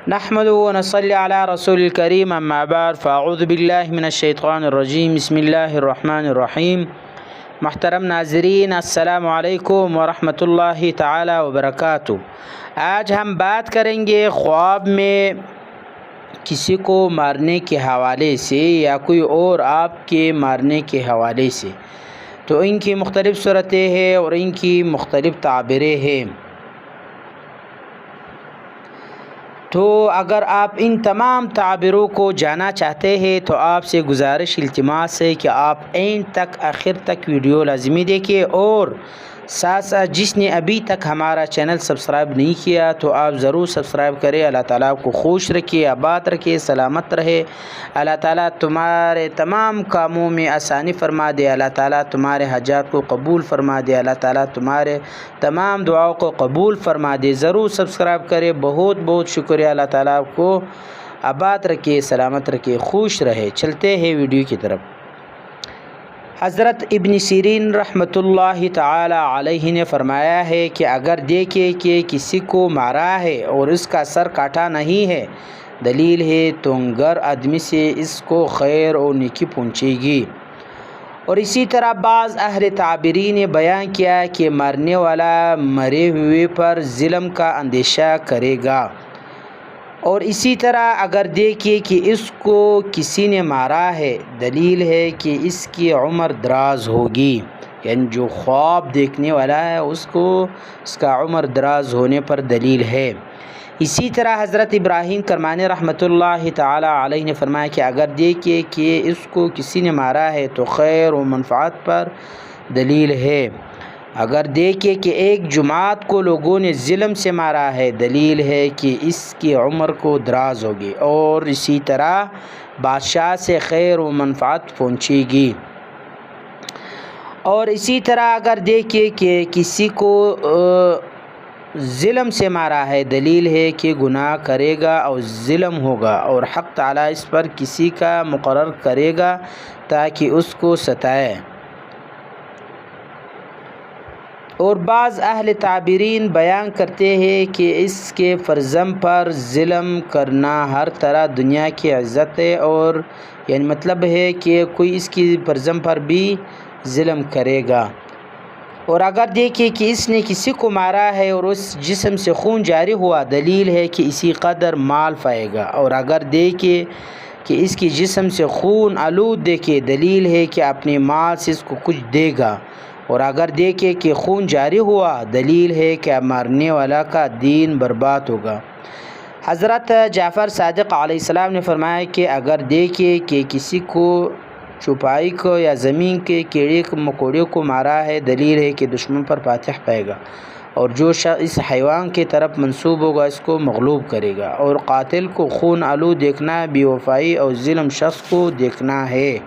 نحمد و نصلی علی رسول الکریم اما بعد فاعوذ باللہ من الشیطان الرجیم بسم اللہ الرحمن الرحیم۔ محترم ناظرین السلام علیکم ورحمۃ اللہ تعالی وبرکاتہ۔ آج ہم بات کریں گے خواب میں کسی کو مارنے کے حوالے سے یا کوئی اور آپ کے مارنے کے حوالے سے، تو ان کی مختلف صورتیں ہیں اور ان کی مختلف تعبیریں ہیں۔ تو اگر آپ ان تمام تعبیروں کو جاننا چاہتے ہیں تو آپ سے گزارش التماس ہے کہ آپ اینڈ تک آخر تک ویڈیو لازمی دیکھیں، اور ساتھ ساتھ جس نے ابھی تک ہمارا چینل سبسکرائب نہیں کیا تو آپ ضرور سبسکرائب کریں۔ اللہ تعالیٰ کو خوش رکھے، آباد رکھے، سلامت رہے۔ اللہ تعالیٰ تمہارے تمام کاموں میں آسانی فرما دے۔ اللہ تعالیٰ تمہارے حاجات کو قبول فرما دے۔ اللہ تعالیٰ تمہارے تمام دعاؤں کو قبول فرما دے۔ ضرور سبسکرائب کرے۔ بہت بہت شکریہ۔ اللہ تعالیٰ کو آباد رکھے، سلامت رکھے، خوش رہے۔ چلتے ہیں ویڈیو کی طرف۔ حضرت ابن سیرین رحمۃ اللہ تعالی علیہ نے فرمایا ہے کہ اگر دیکھے کہ کسی کو مارا ہے اور اس کا سر کاٹا نہیں ہے، دلیل ہے تو گر آدمی سے اس کو خیر اور نیکی پہنچے گی۔ اور اسی طرح بعض اہل تعبیری نے بیان کیا کہ مرنے والا مرے ہوئے پر ظلم کا اندیشہ کرے گا۔ اور اسی طرح اگر دیکھے کہ اس کو کسی نے مارا ہے، دلیل ہے کہ اس کی عمر دراز ہوگی، یعنی جو خواب دیکھنے والا ہے اس کا عمر دراز ہونے پر دلیل ہے۔ اسی طرح حضرت ابراہیم کرمانی رحمۃ اللہ تعالی علیہ نے فرمایا کہ اگر دیکھے کہ اس کو کسی نے مارا ہے تو خیر و منفعت پر دلیل ہے۔ اگر دیکھے کہ ایک جماعت کو لوگوں نے ظلم سے مارا ہے، دلیل ہے کہ اس کی عمر کو دراز ہوگی، اور اسی طرح بادشاہ سے خیر و منفعت پہنچے گی۔ اور اسی طرح اگر دیکھے کہ کسی کو ظلم سے مارا ہے، دلیل ہے کہ گناہ کرے گا اور ظلم ہوگا، اور حق تعالیٰ اس پر کسی کا مقرر کرے گا تاکہ اس کو ستائے۔ اور بعض اہل تعبیرین بیان کرتے ہیں کہ اس کے فرزند پر ظلم کرنا ہر طرح دنیا کی عزت ہے، اور یعنی مطلب ہے کہ کوئی اس کی فرزند پر بھی ظلم کرے گا۔ اور اگر دیکھے کہ اس نے کسی کو مارا ہے اور اس جسم سے خون جاری ہوا، دلیل ہے کہ اسی قدر مال پائے گا۔ اور اگر دیکھے کہ اس کی جسم سے خون آلود دیکھے، دلیل ہے کہ اپنے مال سے اس کو کچھ دے گا۔ اور اگر دیکھے کہ خون جاری ہوا، دلیل ہے کہ مارنے والا کا دین برباد ہوگا۔ حضرت جعفر صادق علیہ السلام نے فرمایا کہ اگر دیکھے کہ کسی کو چوپائی کو یا زمین کے کیڑے مکوڑے کو مارا ہے، دلیل ہے کہ دشمن پر فاتح پائے گا، اور جو شخص اس حیوان کی طرف منسوب ہوگا اس کو مغلوب کرے گا۔ اور قاتل کو خون آلود دیکھنا بے وفائی اور ظلم شخص کو دیکھنا ہے۔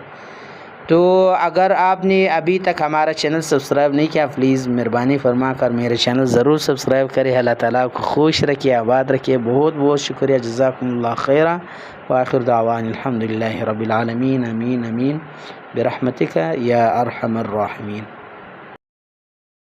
تو اگر آپ نے ابھی تک ہمارا چینل سبسکرائب نہیں کیا، پلیز مہربانی فرما کر میرے چینل ضرور سبسکرائب کریں۔ اللہ تعالیٰ کو خوش رکھے، آباد رکھے۔ بہت بہت شکریہ۔ جزاکم اللہ خیرا، وآخر دعوان الحمد للہ رب العالمین۔ امین امین برحمتک یا ارحم الراحمین۔